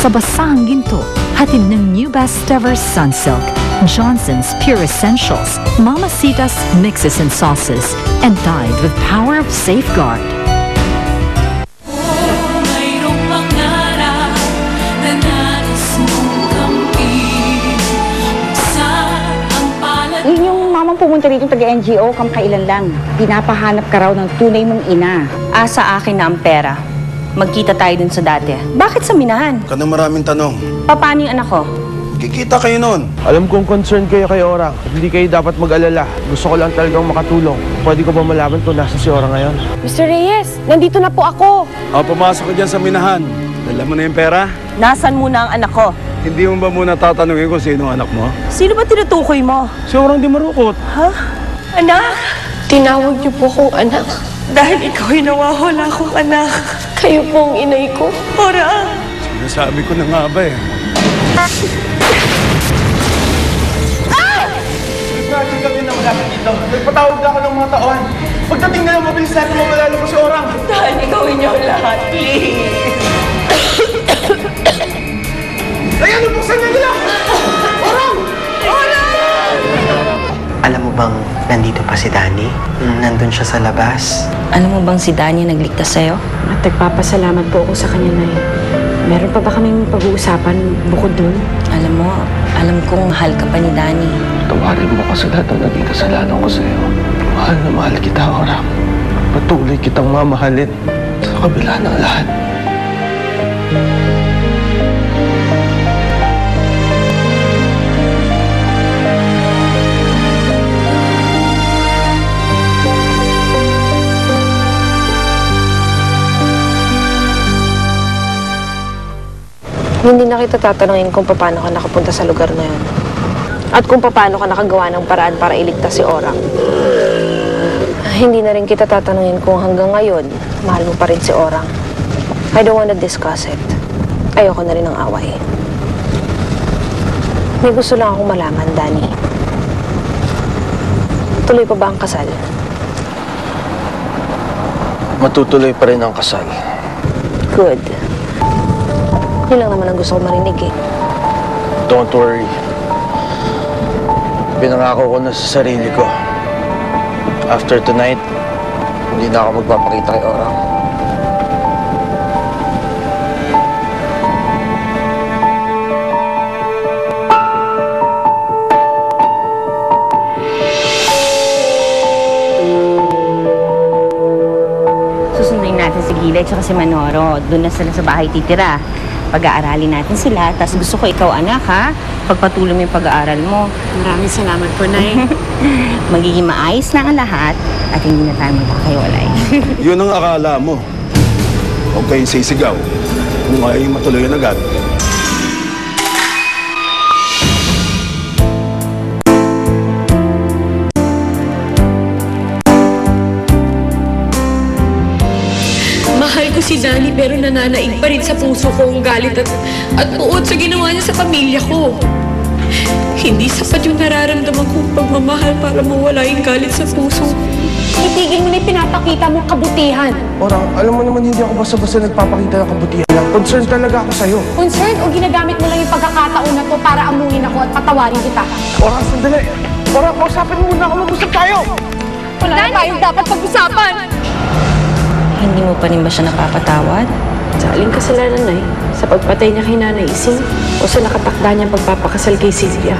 sa basahang ginto, hatid ng new best ever Sunsilk, Johnson's Pure Essentials, Mamacita's mixes and sauces, and dyed with power of safeguard. Yun yung mamang pumunta rito taga-NGO, kamakailan lang. Pinapahanap ka raw ng tunay mong ina. Sa akin na ang pera. Magkita tayo dun sa dati. Bakit sa minahan? Ka na maraming tanong. Paano yung anak ko? Kikita kayo nun. Alam kong concern kayo kay Orang. Hindi kayo dapat mag-alala. Gusto ko lang talagang makatulong. Pwede ko ba malaman kung nasa si Orang ngayon? Mr. Reyes, nandito na po ako. Pumasok ka dyan sa minahan. Dala mo na yung pera? Nasaan muna ang anak ko? Hindi mo ba muna tatanungin kung sino ang anak mo? Sino ba tinutukoy mo? Si Orang di marukot. Ha? Anak? Tinawag niyo po akong anak. Dahil ikaw ay nawawala akong anak. Kayo po ang inay ko. Orang! Sinasabi ko na nga ba eh. Imagine kami na malapit dito. Nagpatawag na ako ng mga taon. Pagdating na lang, mabilis natin mawalala ko si Orang. Dahil gawin niyo lahat, please! Ay, ano buksan na nila? Orang! Alam mo bang nandito pa si Danny? Nandun siya sa labas. Alam mo bang si Danya nagligtas sa'yo? At nagpapasalamat po ako sa kanya, Nay. Meron pa ba kaming pag-uusapan bukod dun? Alam mo, alam kong mahal ka pa ni Danny. Tawarin mo kasi lahat ng naging kasalanan ko sa'yo. Mahal na mahal kita, Orang. Patuloy kitang mamahalin sa kabila ng lahat. Hindi na kita tatanungin kung paano ka nakapunta sa lugar na yun. At kung paano ka nakagawa ng paraan para iligtas si Orang. Hindi na rin kita tatanungin kung hanggang ngayon, mahal mo pa rin si Orang. I don't wanna discuss it. Ayoko na rin ng away. May gusto lang akong malaman, Danny. Tuloy pa ba ang kasal? Matutuloy pa rin ang kasal. Good. Yun lang naman ang gusto ko marinig eh. Don't worry. Pinangako ko na sa sarili ko. After tonight, hindi na ako magpapakita kay Orang. Susundin natin si Gila at si Manoro. Doon na sila sa bahay titira. Pag-aaralin natin sila. Tapos gusto ko ikaw, anak, ha? Pagpatuloy mo yung pag-aaral mo. Maraming salamat po, Nay. Magiging maayos na ang lahat at hindi na tayo magkakahiwalay. Yun ang akala mo. Huwag kayong sisigaw. Kung ayaw matuloy yan agad. Mahal ko si Danny pero nananaig pa rin sa puso ko ang galit at puot sa ginawa niya sa pamilya ko. Hindi sapat yung nararamdaman kong pagmamahal para mawala yung galit sa puso ko. Itigil mo na yung pinapakita mong kabutihan. Orang, alam mo naman hindi ako basta-basta nagpapakita ng kabutihan lang. Concerned talaga ako sa'yo. Concerned o ginagamit mo lang yung pagkakataon na to para amuhin ako at patawarin kita? Orang, sandali. Orang, kausapin mo muna ako. Mag-usap tayo. Wala na tayong dapat pag-usapan. Hindi mo pa rin ba siya napapatawad? Sa aling kasalanan, Nay? Sa pagpatay niya kay Nanay Ising o sa nakatakda niyang pagpapakasal kay Sylvia?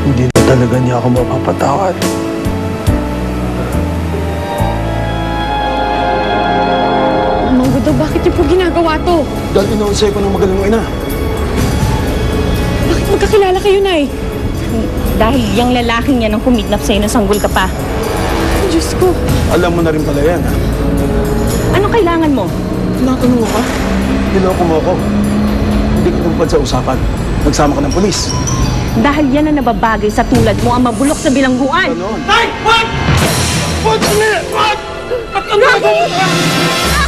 Hindi na talaga niya ako mapapatawad. Mang Gudo, bakit niyo po ginagawa to? Dahil inausay ko ng magaling mo ina. Bakit magkakilala kayo, Nay? Dahil yung lalaking yan ang kumidnap sa'yo, nasanggol ka pa. Diyos ko. Alam mo na rin pala yan, ha? Anong kailangan mo? Tinatanong mo ka? Niloko mo ako. Hindi ka tungkol sa usapan. Nagsama ka ng polis. Dahil yan ang nababagay sa tulad mo ang mabulok sa bilangguan. Ano? Nay! Wag! Wag! Wag! Wag! Wag!